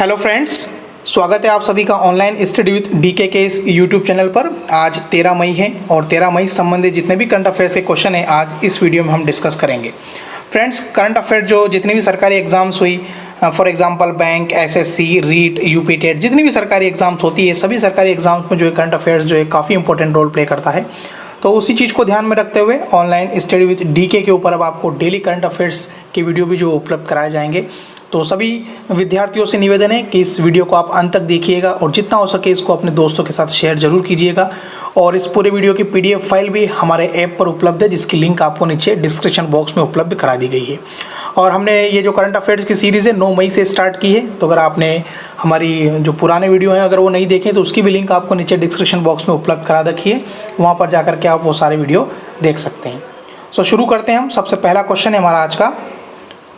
Hello friends, स्वागत है आप सभी का ऑनलाइन स्टडी विथ डीके के इस यूट्यूब चैनल पर। आज 13 मई है और 13 मई से संबंधित जितने भी करंट अफेयर्स के क्वेश्चन हैं आज इस वीडियो में हम डिस्कस करेंगे। फ्रेंड्स, करंट अफेयर जो जितनी भी सरकारी एग्जाम्स हुई, for example bank, SSC, REET, UP TET, जितनी भी सरकारी एग्जाम्स होती है सभी सरकारी एग्जाम्स में जो है करंट अफेयर्स जो है काफ़ी इंपॉर्टेंट रोल प्ले करता है। तो उसी चीज़ को ध्यान में रखते हुए ऑनलाइन स्टडी विथ डीके के ऊपर अब आपको डेली करंट अफेयर्स की वीडियो भी जो उपलब्ध कराए जाएंगे। तो सभी विद्यार्थियों से निवेदन है कि इस वीडियो को आप अंत तक देखिएगा और जितना हो सके इसको अपने दोस्तों के साथ शेयर जरूर कीजिएगा। और इस पूरे वीडियो की पीडीएफ फाइल भी हमारे ऐप पर उपलब्ध है, जिसकी लिंक आपको नीचे डिस्क्रिप्शन बॉक्स में उपलब्ध करा दी गई है। और हमने ये जो करंट अफेयर्स की सीरीज़ है 9 मई से स्टार्ट की है। तो अगर आपने हमारी जो पुराने वीडियो हैं अगर वो नहीं देखे तो उसकी भी लिंक आपको नीचे डिस्क्रिप्शन बॉक्स में उपलब्ध करा रखी है, वहाँ पर जाकर के आप वो सारे वीडियो देख सकते हैं। तो शुरू करते हैं हम। सबसे पहला क्वेश्चन है हमारा आज का,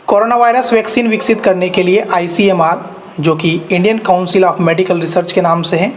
कोरोना वायरस वैक्सीन विकसित करने के लिए आईसीएमआर, जो कि Indian council of medical research के नाम से है,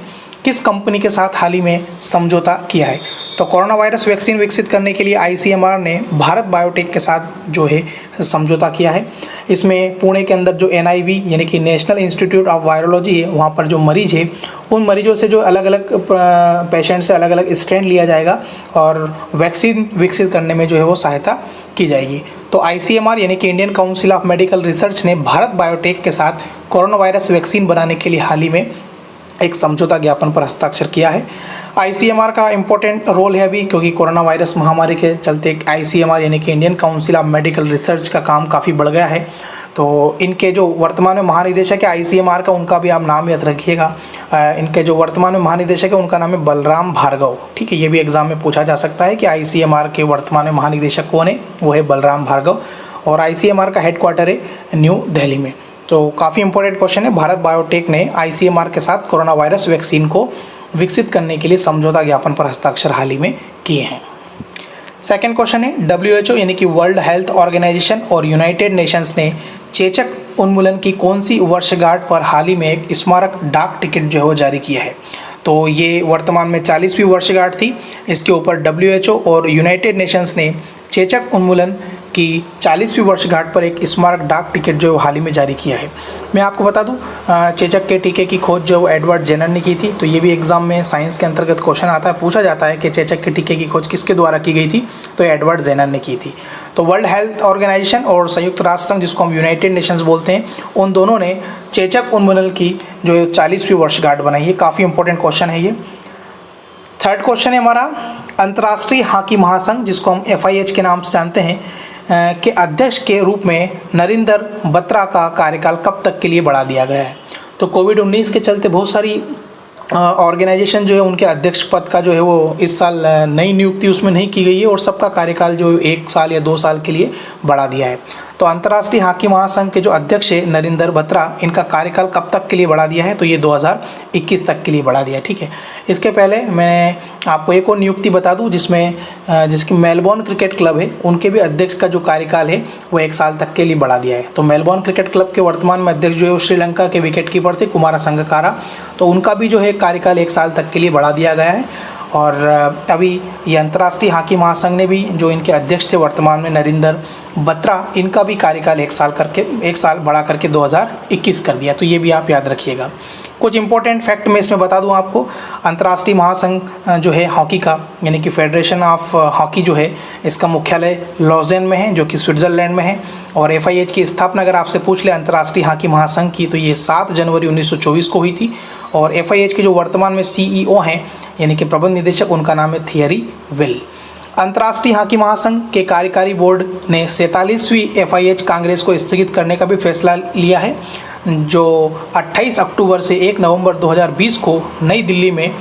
किस कंपनी के साथ हाल ही में समझौता किया है? तो कोरोना वायरस वैक्सीन विकसित करने के लिए आईसीएमआर ने भारत बायोटेक के साथ जो है समझौता किया है। इसमें पुणे के अंदर जो एनआईवी यानी कि नेशनल इंस्टीट्यूट ऑफ वायरोलॉजी है, वहाँ पर जो मरीज है उन मरीजों से जो अलग अलग पेशेंट से अलग अलग स्ट्रेन लिया जाएगा और वैक्सीन विकसित करने में जो है वो सहायता की जाएगी। तो आईसीएमआर यानी कि Indian council of medical research ने भारत बायोटेक के साथ कोरोना वायरस वैक्सीन बनाने के लिए हाल ही में एक समझौता ज्ञापन पर हस्ताक्षर किया है। आईसीएमआर का इम्पोर्टेंट रोल है अभी, क्योंकि कोरोना वायरस महामारी के चलते आईसीएमआर यानी कि Indian council of medical research का काम काफ़ी बढ़ गया है। तो इनके जो वर्तमान में महानिदेशक है आईसीएमआर का, उनका भी आप नाम याद रखिएगा। इनके जो वर्तमान में महानिदेशक है उनका नाम है बलराम भार्गव। ठीक है, ये भी एग्जाम में पूछा जा सकता है कि आईसीएमआर के वर्तमान में महानिदेशक कौन है, वो है बलराम भार्गव। और आईसीएमआर का हेडक्वार्टर है न्यू दिल्ली में। तो काफ़ी इंपॉर्टेंट क्वेश्चन है। भारत बायोटेक ने आईसीएमआर के साथ कोरोना वायरस वैक्सीन को विकसित करने के लिए समझौता ज्ञापन पर हस्ताक्षर हाल ही में किए हैं। सेकंड क्वेश्चन है, WHO यानी कि वर्ल्ड हेल्थ ऑर्गेनाइजेशन और यूनाइटेड नेशंस ने चेचक उन्मूलन की कौन सी वर्षगांठ पर हाल ही में एक स्मारक डाक टिकट जो है वो जारी किया है? तो ये वर्तमान में 40वीं वर्षगांठ थी। इसके ऊपर WHO और यूनाइटेड नेशंस ने चेचक उन्मूलन की 40वीं वर्षगांठ पर एक स्मारक डाक टिकट जो हाल ही में जारी किया है। मैं आपको बता दूं, चेचक के टीके की खोज जो एडवर्ड जेनर ने की थी। तो ये भी एग्जाम में साइंस के अंतर्गत क्वेश्चन आता है, पूछा जाता है कि चेचक के टीके की खोज किसके द्वारा की गई थी? तो एडवर्ड जेनर ने की थी। तो वर्ल्ड हेल्थ ऑर्गेनाइजेशन और संयुक्त राष्ट्र संघ, जिसको हम यूनाइटेड नेशंस बोलते हैं, उन दोनों ने चेचक उन्मूलन की जो 40वीं वर्षगांठ बनाई है। काफ़ी इंपॉर्टेंट क्वेश्चन है ये। थर्ड क्वेश्चन है हमारा, अंतर्राष्ट्रीय हॉकी महासंघ, जिसको हम FIH के नाम से जानते हैं, के अध्यक्ष के रूप में नरेंद्र बत्रा का कार्यकाल कब तक के लिए बढ़ा दिया गया है? तो कोविड-19 के चलते बहुत सारी ऑर्गेनाइजेशन जो है उनके अध्यक्ष पद का जो है वो इस साल नई नियुक्ति उसमें नहीं की गई है और सबका कार्यकाल जो 1 साल या 2 साल के लिए बढ़ा दिया है। तो अंतर्राष्ट्रीय हॉकी महासंघ के जो अध्यक्ष है नरेंद्र बत्रा, इनका कार्यकाल कब तक के लिए बढ़ा दिया है? तो ये 2021 तक के लिए बढ़ा दिया है। ठीक है, इसके पहले मैं आपको एक और नियुक्ति बता दूं जिसकी मेलबोर्न क्रिकेट क्लब है, उनके भी अध्यक्ष का जो कार्यकाल है वो 1 साल तक के लिए बढ़ा दिया है। तो मेलबोर्न क्रिकेट क्लब के वर्तमान में अध्यक्ष जो है वो श्रीलंका के विकेट कीपर थे कुमारा संगकारा, तो उनका भी जो है कार्यकाल 1 साल तक के लिए बढ़ा दिया गया है। और अभी ये अंतर्राष्ट्रीय हॉकी महासंघ ने भी जो इनके अध्यक्ष थे वर्तमान में नरेंद्र बत्रा, इनका भी कार्यकाल 1 साल बढ़ा करके 2021 कर दिया। तो ये भी आप याद रखिएगा। कुछ इंपॉर्टेंट फैक्ट मैं इसमें बता दूं आपको। अंतर्राष्ट्रीय महासंघ जो है हॉकी का यानी कि फेडरेशन ऑफ हॉकी जो है, इसका मुख्यालय लॉजेन में है जो कि स्विट्ज़रलैंड में है। और FIH की स्थापना अगर आपसे पूछ ले अंतर्राष्ट्रीय हॉकी महासंघ की, तो ये 7 जनवरी 1924 को हुई थी। और FIH के जो वर्तमान में CEO हैं यानी कि प्रबंध निदेशक, उनका नाम है थियरी विल। अंतर्राष्ट्रीय हॉकी महासंघ के कार्यकारी बोर्ड ने 47वीं FIH कांग्रेस को स्थगित करने का भी फैसला लिया है, जो 28 अक्टूबर से 1 नवंबर 2020 को नई दिल्ली में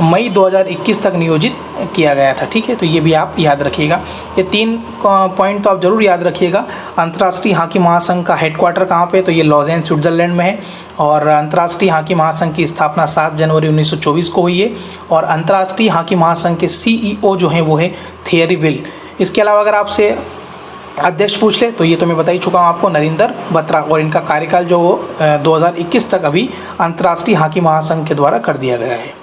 मई 2021 तक नियोजित किया गया था। ठीक है, तो ये भी आप याद रखिएगा। ये 3 पॉइंट तो आप जरूर याद रखिएगा। अंतर्राष्ट्रीय हॉकी महासंघ का हेडक्वार्टर कहाँ पे? तो ये लॉजेन स्विट्ज़रलैंड में है। और अंतर्राष्ट्रीय हॉकी महासंघ की स्थापना 7 जनवरी 1924 को हुई है। और अंतर्राष्ट्रीय हॉकी महासंघ के CEO जो हैं वो है थियरी विल। इसके अलावा अगर आपसे अध्यक्ष पूछ ले तो ये तो मैं बता ही चुका हूँ आपको, नरेंद्र बत्रा, और इनका कार्यकाल जो 2021 तक अभी अंतर्राष्ट्रीय हॉकी महासंघ के द्वारा कर दिया गया है।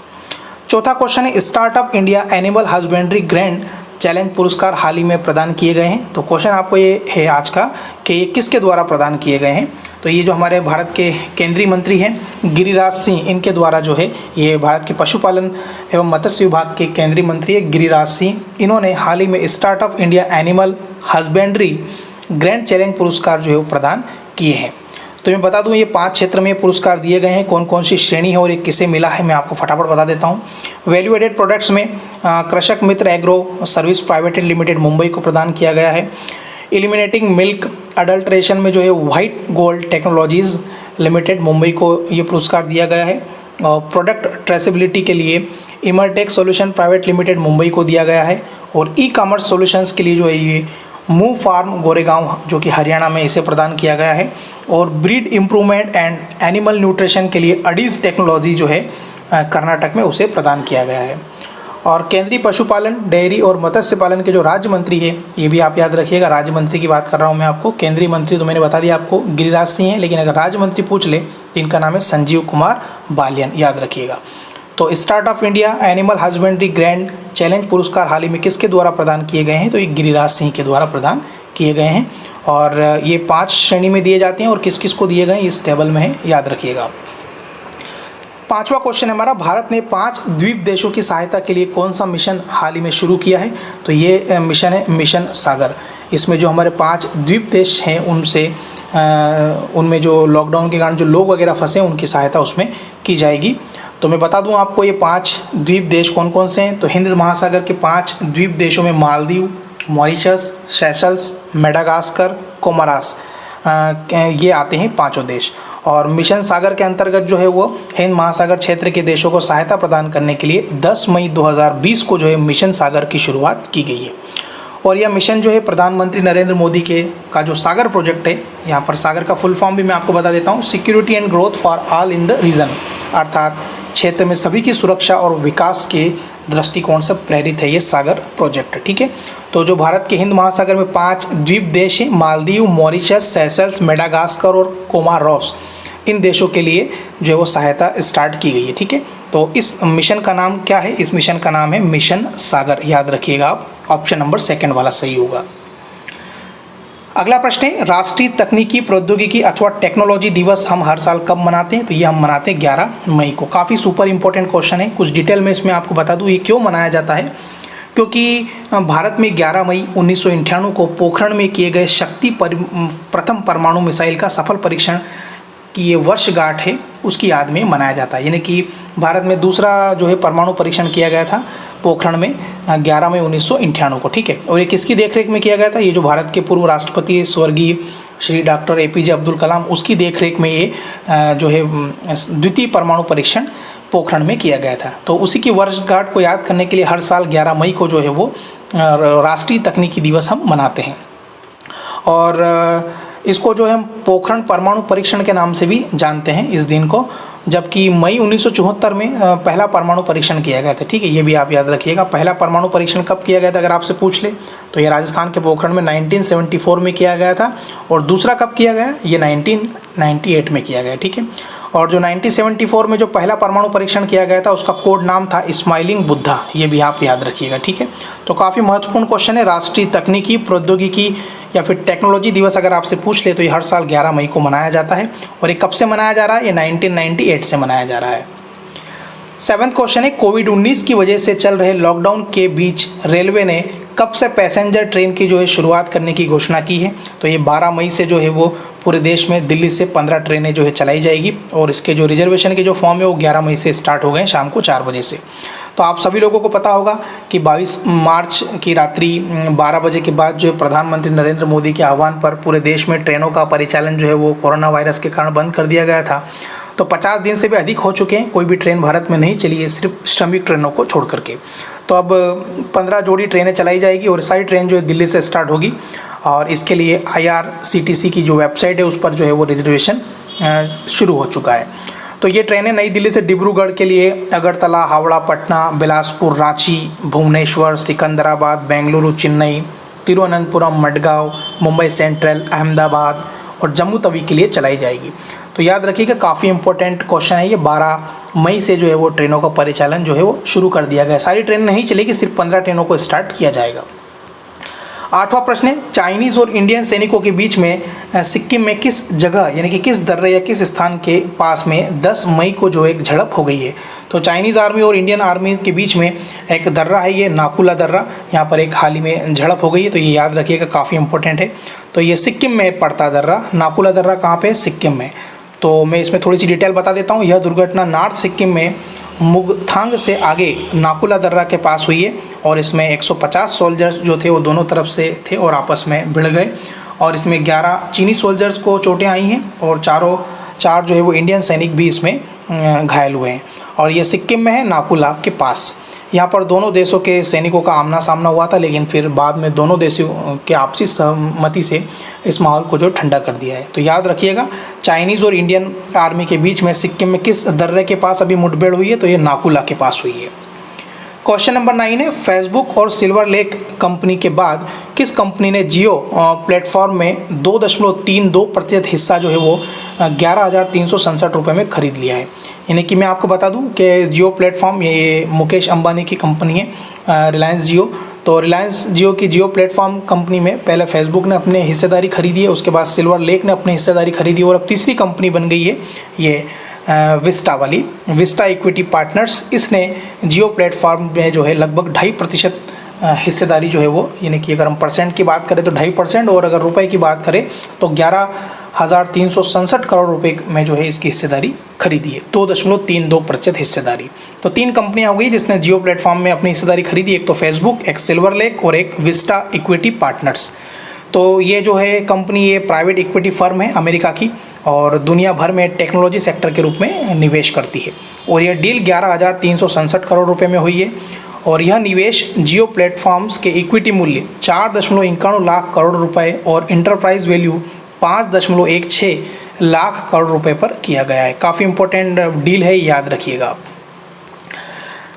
चौथा क्वेश्चन है, startup India animal husbandry grand challenge पुरस्कार हाल ही में प्रदान किए गए हैं। तो क्वेश्चन आपको ये है आज का कि ये किसके द्वारा प्रदान किए गए हैं? तो ये जो हमारे भारत के केंद्रीय मंत्री हैं गिरिराज सिंह, इनके द्वारा जो है ये भारत के पशुपालन एवं मत्स्य विभाग के केंद्रीय मंत्री है गिरिराज सिंह, इन्होंने हाल ही में startup India animal husbandry grand challenge पुरस्कार जो है वो प्रदान किए हैं। तो मैं बता दूं ये 5 क्षेत्र में पुरस्कार दिए गए हैं, कौन कौन सी श्रेणी है और ये किसे मिला है मैं आपको फटाफट बता देता हूं। वैल्यू एडेड प्रोडक्ट्स में Krishak Mitra agro service private limited Mumbai को प्रदान किया गया है। एलिमिनेटिंग मिल्क अडल्ट्रेशन में जो है white gold technologies limited Mumbai को ये पुरस्कार दिया गया है। और प्रोडक्ट ट्रेसेबिलिटी के लिए इमरटेक सॉल्यूशन प्राइवेट लिमिटेड मुंबई को दिया गया है। और ई कॉमर्स सॉल्यूशंस के लिए जो है ये मूव फार्म गोरेगांव जो कि हरियाणा में इसे प्रदान किया गया है। और breed improvement and animal nutrition के लिए अडीज टेक्नोलॉजी जो है कर्नाटक में उसे प्रदान किया गया है। और केंद्रीय पशुपालन डेयरी और मत्स्य पालन के जो राज्य मंत्री है, ये भी आप याद रखिएगा, राज्य मंत्री की बात कर रहा हूँ मैं आपको। केंद्रीय मंत्री तो मैंने बता दिया आपको गिरिराज सिंह है, लेकिन अगर राज्य मंत्री पूछ ले तो इनका नाम है संजीव कुमार बालियान, याद रखिएगा। तो startup India animal husbandry grand challenge पुरस्कार हाल ही में किसके द्वारा प्रदान किए गए हैं, तो ये गिरिराज सिंह के द्वारा प्रदान किए गए हैं। और ये 5 श्रेणी में दिए जाते हैं और किस किस को दिए गए इस टेबल में है, याद रखिएगा। 5वां क्वेश्चन है हमारा, भारत ने 5 द्वीप देशों की सहायता के लिए कौन सा मिशन हाल ही में शुरू किया है, तो ये मिशन है मिशन सागर। इसमें जो हमारे 5 द्वीप देश हैं उनमें जो लॉकडाउन के कारण जो लोग वगैरह फंसे हैं उनकी सहायता उसमें की जाएगी। तो मैं बता दूं आपको ये 5 द्वीप देश कौन कौन से हैं। तो हिंद महासागर के 5 द्वीप देशों में मालदीव, मॉरिशस, सेशल्स, मेडागास्कर, कोमोरास ये आते हैं 5 देश। और मिशन सागर के अंतर्गत जो है वो हिंद महासागर क्षेत्र के देशों को सहायता प्रदान करने के लिए 10 मई 2020 को जो है मिशन सागर की शुरुआत की गई है। और यह मिशन जो है प्रधानमंत्री नरेंद्र मोदी का जो सागर प्रोजेक्ट है, यहाँ पर सागर का फुल फॉर्म भी मैं आपको बता देता हूँ, security and growth for all in the region, अर्थात क्षेत्र में सभी की सुरक्षा और विकास के दृष्टिकोण से प्रेरित है ये सागर प्रोजेक्ट। ठीक है, तो जो भारत के हिंद महासागर में 5 द्वीप देश हैं, मालदीव, मॉरिशस, सेशल्स, मेडागास्कर और कोमोरोस, इन देशों के लिए जो है वो सहायता स्टार्ट की गई है। ठीक है, तो इस मिशन का नाम क्या है, इस मिशन का नाम है मिशन सागर, याद रखिएगा आप, ऑप्शन नंबर 2 वाला सही होगा। अगला प्रश्न है, राष्ट्रीय तकनीकी प्रौद्योगिकी अथवा टेक्नोलॉजी दिवस हम हर साल कब मनाते हैं, तो ये हम मनाते हैं 11 मई को। काफ़ी सुपर इंपॉर्टेंट क्वेश्चन है, कुछ डिटेल में इसमें आपको बता दूँ ये क्यों मनाया जाता है। क्योंकि भारत में 11 मई 1998 को पोखरण में किए गए शक्ति प्रथम परमाणु मिसाइल का सफल परीक्षण की ये वर्षगांठ है, उसकी याद में मनाया जाता है। यानी कि भारत में दूसरा जो है परमाणु परीक्षण किया गया था पोखरण में 11 मई 1998 को। ठीक है, और ये किसकी देखरेख में किया गया था, ये जो भारत के पूर्व राष्ट्रपति स्वर्गीय श्री डॉक्टर APJ अब्दुल कलाम, उसकी देखरेख में ये जो है द्वितीय परमाणु परीक्षण पोखरण में किया गया था। तो उसी की वर्षगांठ को याद करने के लिए हर साल 11 मई को जो है वो राष्ट्रीय तकनीकी दिवस हम मनाते हैं। और इसको जो है हम पोखरण परमाणु परीक्षण के नाम से भी जानते हैं इस दिन को, जबकि मई 1974 में पहला परमाणु परीक्षण किया गया था। ठीक है, ये भी आप याद रखिएगा। पहला परमाणु परीक्षण कब किया गया था अगर आपसे पूछ ले तो ये राजस्थान के पोखरण में 1974 में किया गया था। और दूसरा कब किया गया, ये 1998 में किया गया। ठीक है, और जो 1974 में जो पहला परमाणु परीक्षण किया गया था उसका कोड नाम था स्माइलिंग बुद्धा, ये भी आप याद रखिएगा। ठीक है, तो काफ़ी महत्वपूर्ण क्वेश्चन है। राष्ट्रीय तकनीकी प्रौद्योगिकी या फिर टेक्नोलॉजी दिवस अगर आपसे पूछ ले तो ये हर साल 11 मई को मनाया जाता है। और ये कब से मनाया जा रहा है, ये 1998 से मनाया जा रहा है। 7वां क्वेश्चन है, कोविड-19 की वजह से चल रहे लॉकडाउन के बीच रेलवे ने कब से पैसेंजर ट्रेन की जो है शुरुआत करने की घोषणा की है, तो ये 12 मई से जो है वो पूरे देश में दिल्ली से 15 ट्रेनें जो है चलाई जाएगी। और इसके जो रिजर्वेशन के जो फॉर्म है वो 11 मई से स्टार्ट हो गए शाम को 4 बजे से। तो आप सभी लोगों को पता होगा कि 22 मार्च की रात्रि 12 बजे के बाद जो है प्रधानमंत्री नरेंद्र मोदी के आह्वान पर पूरे देश में ट्रेनों का परिचालन जो है वो कोरोना वायरस के कारण बंद कर दिया गया था। तो 50 दिन से भी अधिक हो चुके हैं, कोई भी ट्रेन भारत में नहीं चली है, सिर्फ श्रमिक ट्रेनों को छोड़ करके। तो अब 15 जोड़ी ट्रेनें चलाई जाएगी और सारी ट्रेन जो है दिल्ली से स्टार्ट होगी। और इसके लिए IRCTC की जो वेबसाइट है उस पर जो है वो रिजर्वेशन शुरू हो चुका है। तो ये ट्रेनें नई दिल्ली से डिब्रूगढ़ के लिए, अगरतला, हावड़ा, पटना, बिलासपुर, रांची, भुवनेश्वर, सिकंदराबाद, बेंगलुरु, चेन्नई, तिरुवनंतपुरम, मडगांव, मुंबई सेंट्रल, अहमदाबाद और जम्मू तवी के लिए चलाई जाएगी। तो याद रखिएगा, काफ़ी इंपॉर्टेंट क्वेश्चन है ये। 12 मई से जो है वो ट्रेनों का परिचालन जो है वो शुरू कर दिया गया। सारी ट्रेन नहीं चलेगी, सिर्फ 15 ट्रेनों को स्टार्ट किया जाएगा। 8वां प्रश्न है, चाइनीज़ और इंडियन सैनिकों के बीच में सिक्किम में किस जगह यानी कि किस दर्रे या किस स्थान के पास में 10 मई को जो एक झड़प हो गई है। तो चाइनीज़ आर्मी और इंडियन आर्मी के बीच में एक दर्रा है, ये नाकुला दर्रा, यहाँ पर एक हाल ही में झड़प हो गई है, तो ये याद रखिएगा, काफ़ी इंपॉर्टेंट है। तो ये सिक्किम में पड़ता दर्रा, नाकुला दर्रा कहाँ पे है? सिक्किम में। तो मैं इसमें थोड़ी सी डिटेल बता देता हूँ। यह दुर्घटना नॉर्थ सिक्किम में मुगथांग से आगे नाकुला दर्रा के पास हुई है और इसमें 150 सोल्जर्स जो थे वो दोनों तरफ से थे और आपस में भिड़ गए और इसमें 11 चीनी सोल्जर्स को चोटें आई हैं और चार जो है वो इंडियन सैनिक भी इसमें घायल हुए हैं। और ये सिक्किम में है, नाकुला के पास। यहाँ पर दोनों देशों के सैनिकों का आमना सामना हुआ था, लेकिन फिर बाद में दोनों देशों के आपसी सहमति से इस माहौल को जो ठंडा कर दिया है। तो याद रखिएगा, चाइनीज़ और इंडियन आर्मी के बीच में सिक्किम में किस दर्रे के पास अभी मुठभेड़ हुई है? तो ये नाकुला के पास हुई है। क्वेश्चन नंबर 9 है, फेसबुक और सिल्वर लेक कंपनी के बाद किस कंपनी ने जियो प्लेटफॉर्म में 2.32% हिस्सा जो है वो 11,367 रुपये में खरीद लिया है। यानी कि मैं आपको बता दूं कि जियो प्लेटफॉर्म ये मुकेश अंबानी की कंपनी है, रिलायंस जियो। तो रिलायंस जियो की जियो प्लेटफॉर्म कंपनी में पहले फेसबुक ने अपने हिस्सेदारी खरीदी है, उसके बाद सिल्वर लेक ने अपनी हिस्सेदारी खरीदी और अब तीसरी कंपनी बन गई है ये विस्टा वाली, विस्टा इक्विटी पार्टनर्स। इसने जियो प्लेटफॉर्म में जो है लगभग 2.5% हिस्सेदारी जो है वो, यानी कि अगर हम परसेंट की बात करें तो 2.5% और अगर रुपए की बात करें तो 11,367 करोड़ रुपए में जो है इसकी हिस्सेदारी खरीदी है, 2.32% हिस्सेदारी। तो 3 कंपनियां हो गई जिसने जियो प्लेटफॉर्म में अपनी हिस्सेदारी खरीदी, एक तो फेसबुक, एक सिल्वर लेक और एक विस्टा इक्विटी पार्टनर्स। तो ये जो है कंपनी ये प्राइवेट इक्विटी फर्म है अमेरिका की और दुनिया भर में टेक्नोलॉजी सेक्टर के रूप में निवेश करती है और यह डील 11,367 करोड़ रुपए में हुई है और यह निवेश जियो प्लेटफॉर्म्स के इक्विटी मूल्य 4.91 लाख करोड़ रुपए और इंटरप्राइज वैल्यू 5.16 लाख करोड़ रुपए पर किया गया है। काफ़ी इंपॉर्टेंट डील है, याद रखिएगा आप।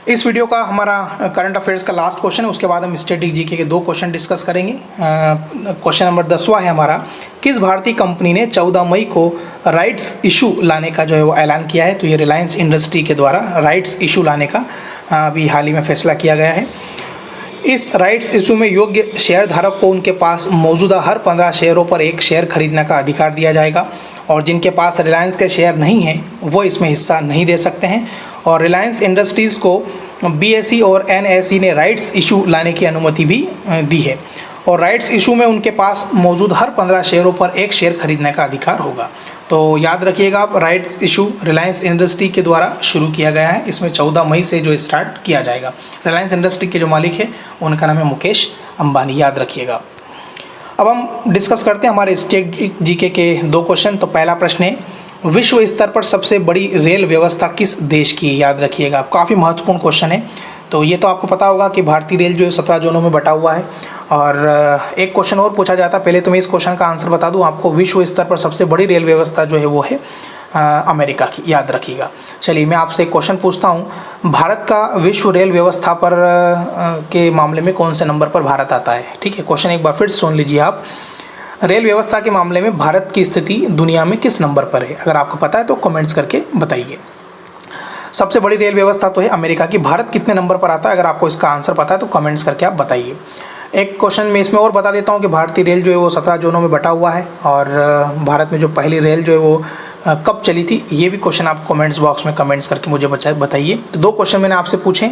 इस वीडियो का हमारा करंट अफेयर्स का लास्ट क्वेश्चन है, उसके बाद हम स्टैटिक जीके के 2 क्वेश्चन डिस्कस करेंगे। क्वेश्चन नंबर 10वां है हमारा, किस भारतीय कंपनी ने 14 मई को राइट्स इशू लाने का जो है वो ऐलान किया है? तो ये रिलायंस इंडस्ट्री के द्वारा राइट्स इशू लाने का अभी हाल ही में फैसला किया गया है। इस राइट्स इशू में योग्य शेयर धारक को उनके पास मौजूदा हर 15 शेयरों पर एक शेयर खरीदने का अधिकार दिया जाएगा और जिनके पास रिलायंस के शेयर नहीं हैं वो इसमें हिस्सा नहीं दे सकते हैं। और रिलायंस इंडस्ट्रीज़ को BSE और NSE ने राइट्स इशू लाने की अनुमति भी दी है और राइट्स इशू में उनके पास मौजूद हर 15 शेयरों पर एक शेयर खरीदने का अधिकार होगा। तो याद रखिएगा आप, राइट्स इशू रिलायंस इंडस्ट्री के द्वारा शुरू किया गया है, इसमें 14 मई से जो स्टार्ट किया जाएगा। रिलायंस इंडस्ट्री के जो मालिक है उनका नाम है मुकेश अंबानी, याद रखिएगा। अब हम डिस्कस करते हैं हमारे स्टेट जीके के 2 क्वेश्चन। तो पहला प्रश्न है, विश्व स्तर पर सबसे बड़ी रेल व्यवस्था किस देश की है? याद रखिएगा, काफ़ी महत्वपूर्ण क्वेश्चन है। तो ये तो आपको पता होगा कि भारतीय रेल जो है 17 जोनों में बटा हुआ है और एक क्वेश्चन और पूछा जाता है। पहले तो मैं इस क्वेश्चन का आंसर बता दूं आपको, विश्व स्तर पर सबसे बड़ी रेल व्यवस्था जो है वो है अमेरिका की, याद रखिएगा। चलिए मैं आपसे एक क्वेश्चन पूछता हूँ, भारत का विश्व रेल व्यवस्था पर के मामले में कौन से नंबर पर भारत आता है? ठीक है, क्वेश्चन एक बार फिर सुन लीजिए आप। रेल व्यवस्था के मामले में भारत की स्थिति दुनिया में किस नंबर पर है? अगर आपको पता है तो कमेंट्स करके बताइए। सबसे बड़ी रेल व्यवस्था तो है अमेरिका की, भारत कितने नंबर पर आता है? अगर आपको इसका आंसर पता है तो कमेंट्स करके आप बताइए। एक क्वेश्चन मैं इसमें और बता देता हूँ कि भारतीय रेल जो है वो 17 जोनों में बटा हुआ है और भारत में जो पहली रेल जो है वो कब चली थी, ये भी क्वेश्चन आप कमेंट्स बॉक्स में कमेंट्स करके मुझे बताइए। तो 2 क्वेश्चन मैंने आपसे पूछे,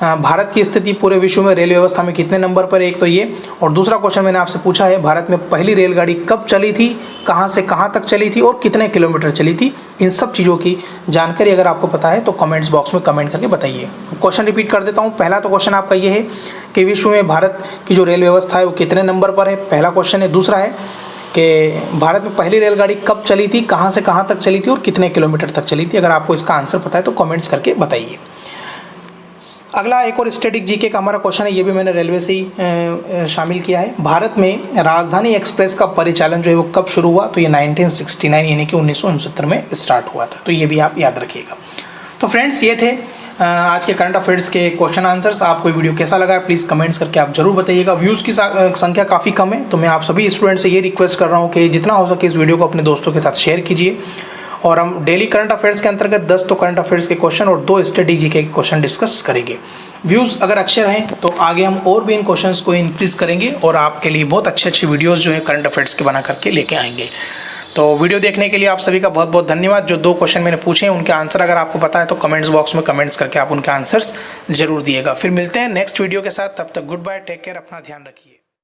भारत की स्थिति पूरे विश्व में रेल व्यवस्था में कितने नंबर पर है, एक तो ये, और दूसरा क्वेश्चन मैंने आपसे पूछा है भारत में पहली रेलगाड़ी कब चली थी, कहाँ से कहाँ तक चली थी और कितने किलोमीटर चली थी। इन सब चीज़ों की जानकारी अगर आपको पता है तो कमेंट्स बॉक्स में कमेंट करके बताइए। क्वेश्चन रिपीट कर देता हूँ। पहला तो क्वेश्चन आपका ये है कि विश्व में भारत की जो रेल व्यवस्था है वो कितने नंबर पर है, पहला क्वेश्चन है। दूसरा है कि भारत में पहली रेलगाड़ी कब चली थी, कहाँ से कहाँ तक चली थी और कितने किलोमीटर तक चली थी। अगर आपको इसका आंसर पता है तो कमेंट्स करके बताइए। अगला एक और स्टैटिक जीके का हमारा क्वेश्चन है, ये भी मैंने रेलवे से ही शामिल किया है। भारत में राजधानी एक्सप्रेस का परिचालन जो है वो कब शुरू हुआ? तो ये 1969 यानी कि 1969 में स्टार्ट हुआ था। तो ये भी आप याद रखिएगा। तो फ्रेंड्स, ये थे आज के करंट अफेयर्स के क्वेश्चन आंसर्स। आपको वीडियो कैसा लगा प्लीज़ कमेंट्स करके आप जरूर बताइएगा। व्यूज़ की संख्या काफ़ी कम है, तो मैं आप सभी स्टूडेंट से ये रिक्वेस्ट कर रहा हूँ कि जितना हो सके इस वीडियो को अपने दोस्तों के साथ शेयर कीजिए और हम डेली करंट अफेयर्स के अंतर्गत 10 तो करंट अफेयर्स के क्वेश्चन और 2 स्टडी जीके के क्वेश्चन डिस्कस करेंगे। व्यूज़ अगर अच्छे रहें तो आगे हम और भी इन क्वेश्चंस को इंक्रीज़ करेंगे और आपके लिए बहुत अच्छे वीडियोस जो है करंट अफेयर्स के बना करके लेके आएंगे। तो वीडियो देखने के लिए आप सभी का बहुत बहुत धन्यवाद। जो 2 क्वेश्चन मैंने पूछे हैं उनके आंसर अगर आपको पता है तो कमेंट्स बॉक्स में कमेंट्स करके आप उनके आंसर्स जरूर दिएगा। फिर मिलते हैं नेक्स्ट वीडियो के साथ, तब तक गुड बाय, टेक केयर, अपना ध्यान रखिए।